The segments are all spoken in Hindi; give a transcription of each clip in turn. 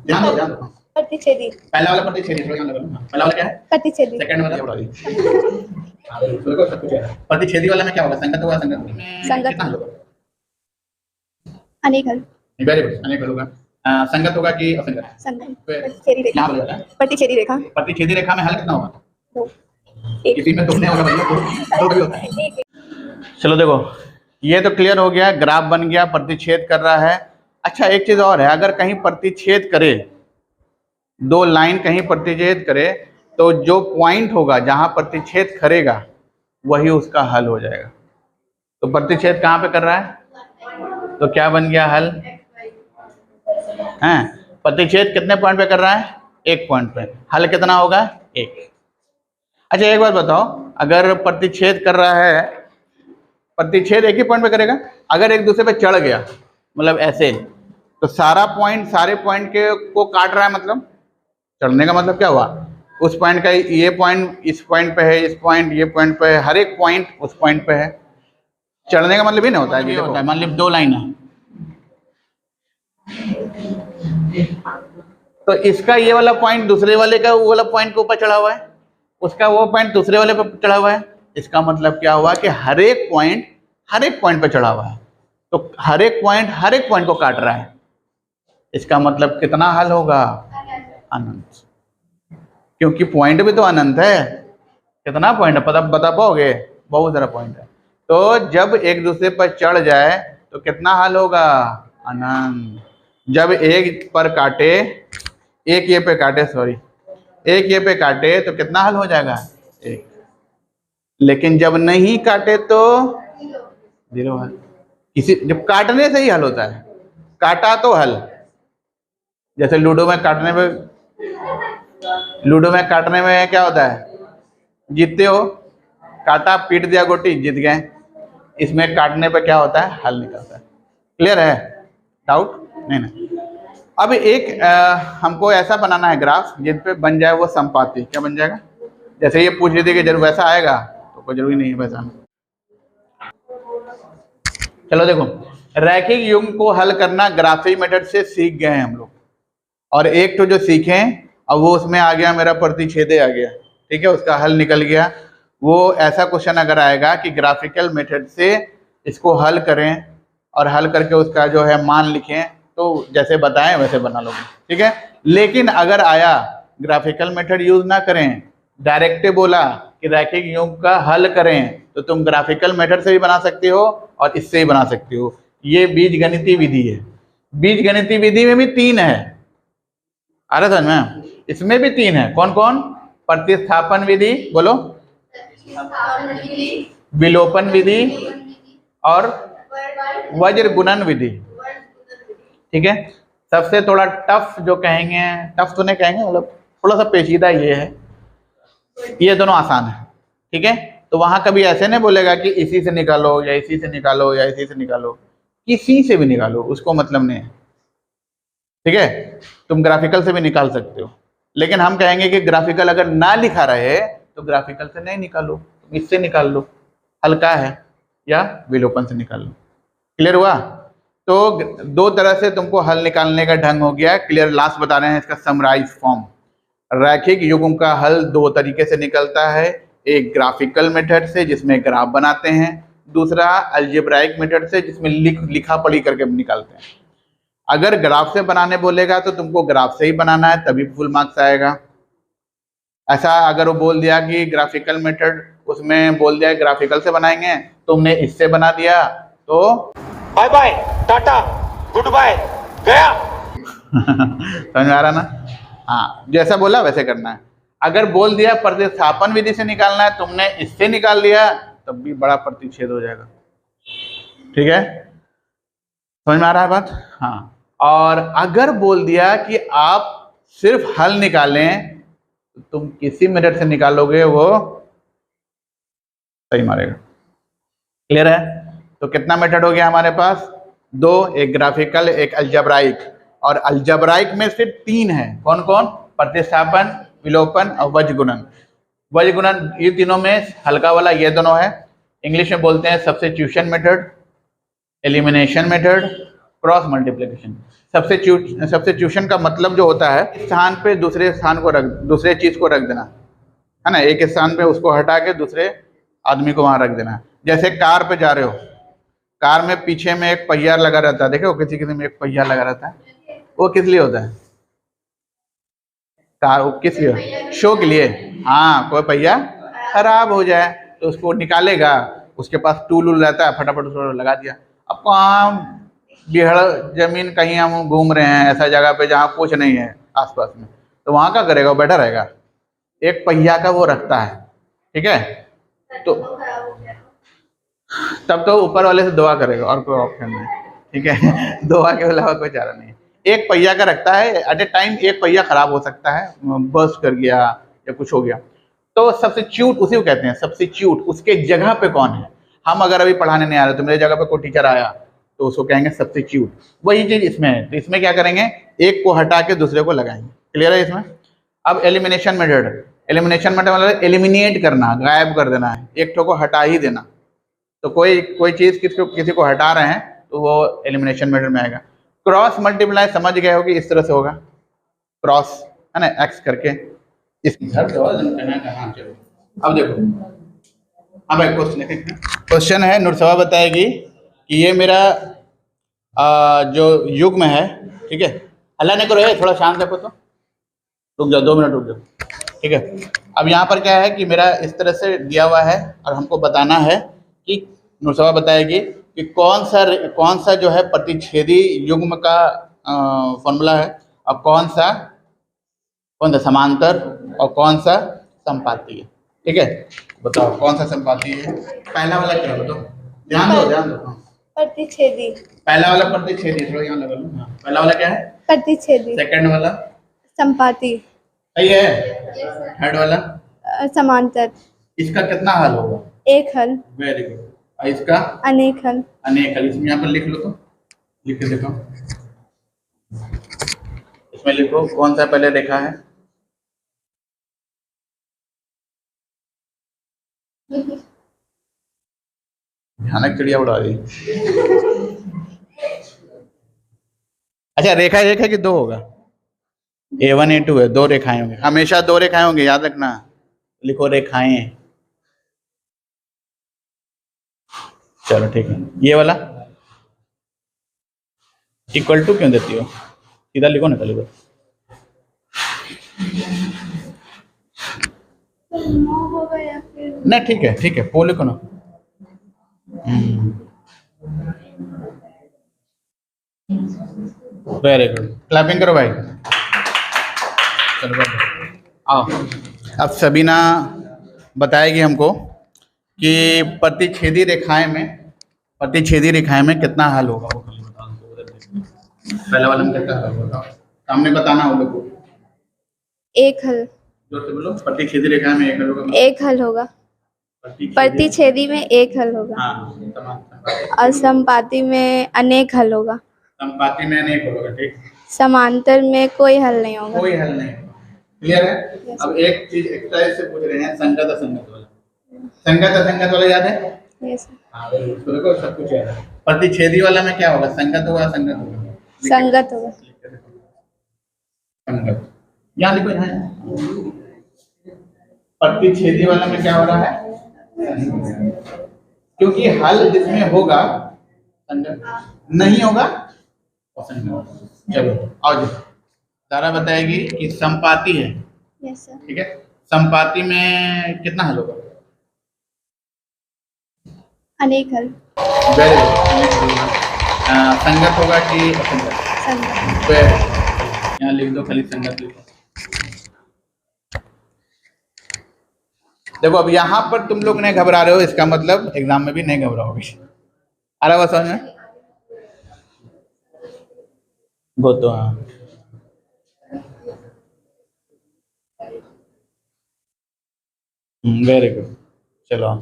ध्यान दो ध्यान दो। प्रतिच्छेदी। पहला वाला प्रतिच्छेदी, थोड़ा ध्यान लगा। पहला वाला क्या है? प्रतिच्छेदी। सेकंड वाला बता दी। बिल्कुल सब कुछ है। प्रतिच्छेदी वाला में क्या होगा? संगत होगा। संगत में संगत। कितना हल होगा? अनेक हल। वेरी गुड, अनेक हल होगा। संगत होगा कि असंगत? संगत। प्रतिच्छेदी रेखा। क्या बोला जाता है? प्रतिच्छेदी रेखा। प्रतिच्छेदी रेखा में हल कितना होगा? 2। एक। किसी में दो नहीं होगा भैया, दो भी होता है। चलो देखो, ये तो क्लियर हो गया, ग्राफ बन गया, प्रतिच्छेद कर रहा है। अच्छा एक चीज और है, अगर कहीं प्रतिच्छेद करे, दो लाइन कहीं प्रतिच्छेद करे, तो जो पॉइंट होगा जहां प्रतिच्छेद करेगा वही उसका हल हो जाएगा। तो प्रतिच्छेद कहां पे कर रहा है, तो क्या बन गया हल? हैं, प्रतिच्छेद कितने पॉइंट पे कर रहा है? एक पॉइंट पे। हल कितना होगा? एक। अच्छा एक बात बताओ, अगर प्रतिच्छेद कर रहा है, प्रतिच्छेद एक ही पॉइंट पे करेगा, अगर एक दूसरे पे चढ़ गया, मतलब ऐसे, तो सारा पॉइंट सारे पॉइंट के को काट रहा है, मतलब चढ़ने का मतलब क्या हुआ? उस पॉइंट का ये पॉइंट इस पॉइंट पे है, इस पॉइंट ये पॉइंट पे है, हर एक पॉइंट उस पॉइंट पे है। चढ़ने का मतलब ही नहीं होता है, ये होता है मान ली दो लाइन है, तो इसका ये वाला पॉइंट दूसरे वाले का वो वाला पॉइंट के ऊपर चढ़ा हुआ है, उसका वो पॉइंट दूसरे वाले पर चढ़ा हुआ है। इसका मतलब क्या हुआ कि हर एक पॉइंट पे चढ़ा हुआ है, तो हर एक पॉइंट को काट रहा है। इसका मतलब कितना हल होगा? अनंत, क्योंकि पॉइंट भी तो अनंत है। कितना पॉइंट है पता बता पाओगे? बहुत सारा पॉइंट है। तो जब एक दूसरे पर चढ़ जाए तो कितना हल होगा? अनंत। जब एक पर काटे, एक ये पे काटे, सॉरी, एक ये पे काटे तो कितना हल हो जाएगा? एक। लेकिन जब नहीं काटे तो 0 हल। इसी जब काटने से ही हल होता है, काटा तो हल। जैसे लूडो में काटने में क्या होता है? जीतते हो, काटा पीट दिया गोटी, जीत गए। इसमें काटने पे क्या होता है? हल निकलता है। क्लियर है? डाउट नहीं। अब एक हमको ऐसा बनाना है ग्राफ जिन पे बन जाए वो संपाती। क्या बन जाएगा? जैसे ये पूछ रही थी कि जरूर वैसा आएगा, तो कोई जरूरी नहीं है वैसा। चलो देखो, रैखिक युग्म को हल करना ग्राफिक मेथड से सीख गए हैं हम लोग, और एक तो जो सीखे अब वो उसमें आ गया मेरा प्रतिच्छेदे आ गया, ठीक है, उसका हल निकल गया। वो ऐसा क्वेश्चन अगर आएगा कि ग्राफिकल मेथड से इसको हल करें और हल करके उसका जो है मान लिखें, तो जैसे बताएं वैसे बना लोगे, ठीक है। लेकिन अगर आया ग्राफिकल मेथड यूज ना करें, डायरेक्ट बोला कि रैखिक युग्म का हल करें, तो तुम ग्राफिकल मेथड से भी बना सकते हो और इससे ही बना सकते हो। ये बीजगणितीय विधि है। बीजगणितीय विधि में भी 3 है, आ रहा समझ में? इसमें भी 3 है। कौन कौन? प्रतिस्थापन विधि, बोलो, विलोपन विधि और वज्र गुणन विधि, ठीक है। सबसे थोड़ा टफ जो कहेंगे, टफ तो नहीं कहेंगे, मतलब थोड़ा सा पेचीदा ये है, ये दोनों आसान है, ठीक है। तो वहां कभी ऐसे नहीं बोलेगा कि इसी से निकालो या इसी से निकालो या इसी से निकालो, किसी से भी निकालो, उसको मतलब नहीं है, ठीक है। तुम ग्राफिकल से भी निकाल सकते हो, लेकिन हम कहेंगे कि ग्राफिकल अगर ना लिखा रहे तो ग्राफिकल से नहीं निकालो, तुम इससे निकाल लो, हल्का है, या विलोपन से निकाल लो। क्लियर हुआ? तो 2 तरह से तुमको हल निकालने का ढंग हो गया। क्लियर? लास्ट बता रहे हैं इसका समराइज फॉर्म। रैखिक युग्म का हल 2 तरीके से निकलता है, एक ग्राफिकल मेथड से जिसमें ग्राफ बनाते हैं, दूसरा अलजेब्राइक मेथड से जिसमें लिखा पढ़ी करके निकालते हैं। अगर ग्राफ से बनाने बोलेगा तो तुमको ग्राफ से ही बनाना है, तभी फुल मार्क्स आएगा। ऐसा अगर वो बोल दिया कि ग्राफिकल मेथड, उसमें बोल दिया ग्राफिकल से बनाएंगे, तुमने इससे बना दिया, तो bye bye tata goodbye गया। समझ में आ रहा ना? हाँ, जैसा बोला वैसे करना है। अगर बोल दिया प्रतिस्थापन विधि से निकालना है, तुमने इससे निकाल लिया, तब भी बड़ा प्रतिच्छेद हो जाएगा, ठीक है। समझ में आ रहा है बात? हाँ। और अगर बोल दिया कि आप सिर्फ हल निकालें, तो तुम किसी मेथड से निकालोगे वो सही मारेगा। क्लियर है? तो कितना मेथड हो गया हमारे पास? 2, एक ग्राफिकल एक अलजेब्राइक, और अलजेब्राइक में सिर्फ 3 है। कौन कौन? प्रतिस्थापन, विलोपन और वज्र गुणन। वज्र गुणन ये तीनों में हल्का वाला ये दोनों है। इंग्लिश में बोलते हैं substitution method, elimination method, cross multiplication. Substitution का मतलब जो होता है स्थान पे दूसरे स्थान को दूसरे चीज को रख देना, है ना, एक स्थान पे उसको हटा के दूसरे आदमी को वहां रख देना। जैसे कार पे जा रहे हो, कार में पीछे में एक पहिया लगा रहता है, देखो किसी किसी में एक पहिया लगा रहता है, वो किस लिए होता है? कार वो किस लिए? शो के लिए। हाँ, कोई पहिया खराब हो जाए तो उसको निकालेगा, उसके पास टूल वूल रहता है, फटाफट उसको लगा दिया। अब कहाँ बिहड़ जमीन कहीं हम घूम रहे हैं ऐसा जगह पे जहाँ कुछ नहीं है आसपास में, तो वहाँ क्या करेगा? वो बैठा रहेगा, एक पहिया का वो रखता है, ठीक है। तो तब तो ऊपर वाले से दुआ करेगा, और कोई ऑप्शन नहीं, ठीक है। दुआ के अलावा कोई चारा नहीं। एक पहिया का रखता है, एट ए टाइम एक पहिया खराब हो सकता है, बस्ट कर गया या कुछ हो गया, तो सब्स्टिट्यूट उसी को कहते हैं। सब्स्टिट्यूट, उसके जगह पे कौन है। हम अगर अभी पढ़ाने नहीं आ रहे तो मेरे जगह पे कोई टीचर आया तो उसको कहेंगे सब्स्टिट्यूट। वही चीज इसमें है। तो इसमें क्या करेंगे? एक को हटा के दूसरे को लगाएंगे। क्लियर है इसमें? अब एलिमिनेशन मेथड। एलिमिनेशन मेथड मतलब एलिमिनेट करना, गायब कर देना है, एक ठो को हटा ही देना। तो कोई चीज किसी को हटा रहे हैं तो वो एलिमिनेशन मेथड में आएगा। क्रॉस मल्टीप्लाई समझ गए हो कि इस तरह से होगा, क्रॉस, है ना, एक्स करके इस अब देखो, अब एक क्वेश्चन है, नुरसवा बताएगी कि ये मेरा जो युग्म है, ठीक है। अल्लाह ने करो, थोड़ा शांत रखो, तो रुक जाओ, 2 मिनट रुक जाओ, ठीक है। अब यहाँ पर क्या है कि मेरा इस तरह से दिया हुआ है और हमको बताना है कि नुरसवा बताएगी कि कौन सा जो है प्रतिच्छेदी युग्म का फॉर्मूला है, और कौन सा समांतर और कौन सा संपाती है, ठीक है। बताओ कौन सा संपाती है? पहला वाला क्या है बताओ, ध्यान दो। प्रतिच्छेदी। पहला वाला प्रतिच्छेदी, थोड़ा यहाँ लगा लो। हाँ, पहला वाला क्या है? प्रतिच्छेदी। सेकंड वाला संपाती। सही है। थर्ड वाला समांतर। इसका कितना हल होगा? एक हल। Very good. और इसका अनेक हल। अनेक हल। इसमें यहाँ पर लिख लो, तो लिख के देखो, इसमें लिखो कौन सा पहले रेखा है। भयानक चिड़िया उड़ा रही। अच्छा, रेखा एक है कि 2 होगा? A1 A2 है, 2 रेखाएं होंगी, हमेशा 2 रेखाएं होंगी, याद रखना। लिखो रेखाएं। चलो ठीक है। ये वाला इक्वल टू क्यों देती हो? सीधा लिखो ना, लिखो। नहीं ठीक है, वो लिखो ना। वेरी गुड, क्लैपिंग करो भाई। चलो आओ। अब सबीना बताएगी हमको कि प्रतिच्छेदी रेखाएं में कितना हल होगा। वो पहले वाला में कितना हल होगा सामने बताना वो लोग को। एक हल। जोर से बोलो। प्रतिच्छेदी रेखाएं में एक हल होगा। एक हल होगा। प्रतिच्छेदी में एक हल होगा। हाँ। और संपाती में अनेक हल होगा। संपाती में अनेक होगा, ठीक। समांतर में कोई हल नहीं होगा। कोई हल नहीं। क्लियर है? yes. अब एक चीज एक्स्ट्रा से पूछ रहे हैं, संगत असंगत वाला। संगत असंगत वाला याद है? यस। हाँ, देखो सब कुछ याद है। प्रतिच्छेदी वाला में क्या होगा? संगत होगा, संगत होगा? संगत होगा। संगत। यहाँ लिखो, यहाँ। प्रतिच्छेदी वाला में क्या हो रहा है? क्योंकि हल जिसमें होगा संगत, नहीं होगा असंगत। चलो आओ जी। तारा बताएगी कि संपाती है। Yes sir. ठीक है, संपाती में कितना हल होगा? अनेक हल। Very good. संगत होगा कि असंगत? संगत। यहाँ लिख दो, खाली संगत लिखो। देखो अब यहाँ पर तुम लोग नहीं घबरा रहे हो, इसका मतलब एग्जाम में भी नहीं घबराओगे। आ रहा समझ में? तो हाँ, वेरी गुड। चलो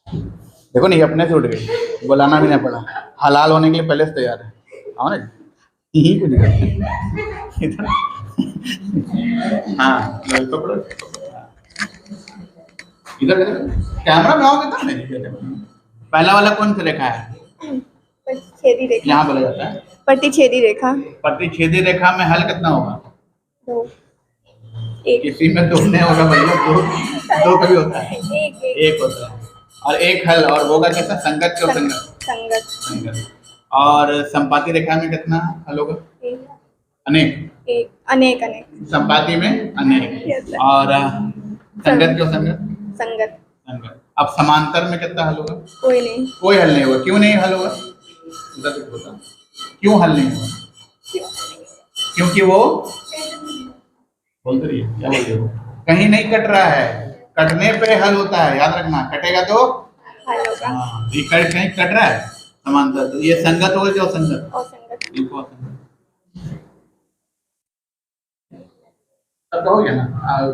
देखो नहीं, अपने से उठ गई, बुलाना भी नहीं पड़ा। हलाल होने के लिए पहले से तैयार है। आओ ना, यही कुछ इधर। हाँ पकड़ो, इधर कैमरा बनाओगे तब नहीं। पहला वाला कौन सा रेखा है? प्रतिच्छेदी रेखा। यहाँ बोला जाता है प्रतिच्छेदी रेखा प्रतिच्छेदी रेखा में हल कितना होगा? 2 1 किसी में 2 नहीं होगा भैया, 2 कभी होता है, 1 होता है। और एक हल, और होगा कैसा? संगत क्यों संगत? संगत संगत। और संपाती रेखा में कितना हल होगा? अनेक। अनेक अनेक संपाती में अनेक। और संगत क्यों संगत? संगत। संगत। अब समांतर में कितना हल होगा? कोई नहीं। कोई हल नहीं होगा। क्यों नहीं हल होगा? क्यों हल नहीं होगा? क्योंकि वो बोल रही है, क्या बोल रही हो? कहीं नहीं कट रहा है, कटने पे हल होता है, याद रखना। कटेगा तो हल होगा। ये कहीं कट रहा है समांतर, तो ये संगत होगा क्या? संगत। अब कहोगे ना,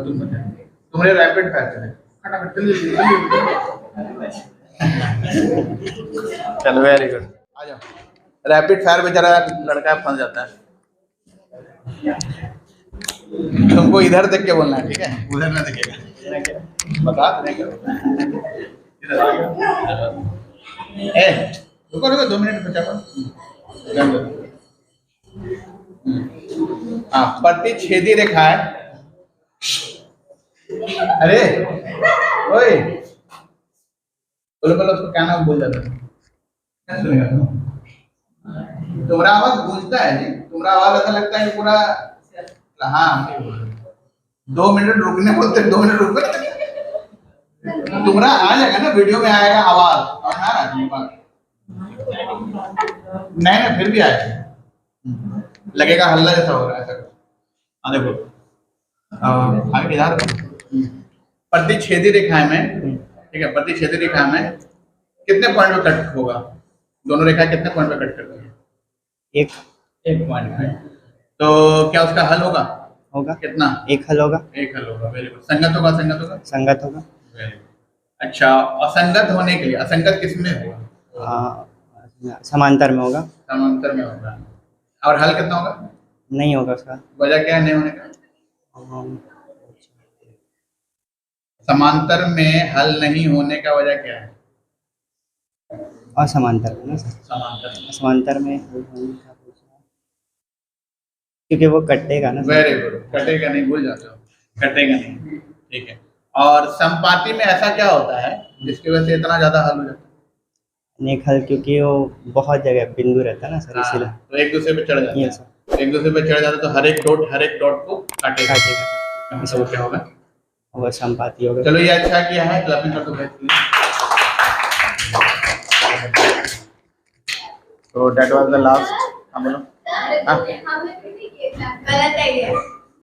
तुम बताओ, तुम्हारे रैपिड फायर करें, फटाफट जल्दी। चलो वेरी गुड, आ जाओ। रैपिड फायर में जरा लड़का फंस जाता है। तुमको इधर देख के बोलना है, ठीक है? उधर ना देखेगा, बता नहीं करो। ए रुको रुको, 2 मिनट बचा दो। हाँ, प्रतिच्छेदी रेखा है। अरे ओए, बोलो बोलो, उसको क्या नाम बोल जाता है? तुम्हारा आवाज गूंजता है जी, तुम्हारा आवाज ऐसा लगता है कि पूरा। हाँ, 2 मिनट रुकने बोलते, 2 मिनट रुक। तुम्हारा आ जाएगा ना, वीडियो में आएगा आवाज, और आ रहा है नहीं, फिर भी आएगा, लगेगा हल्ला जैसा हो रहा है ऐसा। हाँ देखो, आगे इधर प्रतिच्छेदी रेखा में, ठीक है? प्रतिच्छेदी रेखा में कितने पॉइंट पे कट होगा? दोनों रेखा कितने पॉइंट पे कट करती है? एक पॉइंट पे। तो क्या उसका हल होगा? कितना? एक हल होगा। एक हल होगा, वेरी गुड। संगत होगा? संगत होगा? संगत होगा। Very good. अच्छा, असंगत होने के लिए, असंगत किसमें होगा? समांतर में होगा। समांतर में होगा। और हल कितना होगा? नहीं होगा उसका। वजह क्या है नहीं होने का? समांतर में हल नहीं होने का वजह क्या है? असमांतर में ना सर? समांतर में हल होने का क्योंकि वो कटेगा ना। वेरी गुड, कटेगा नहीं, भूल जाते हो, कटेगा नहीं, ठीक है। और संपाती में ऐसा क्या होता है जिसकी वजह से इतना ज्यादा हल हो जाता है? अनेक हल, क्योंकि वो बहुत जगह बिंदु रहता है ना सर, इसीलिए। तो एक दूसरे पे चढ़ जाता है, एक दूसरे पे चढ़ जाता है, तो हर एक डॉट को काटेगा। इसको क्या होगा? वो संपाती होगा। चलो, ये अच्छा किया है, क्लबिंग कर दो भाई। तो दैट वाज द लास्ट। हम बोलो, गलत है ये।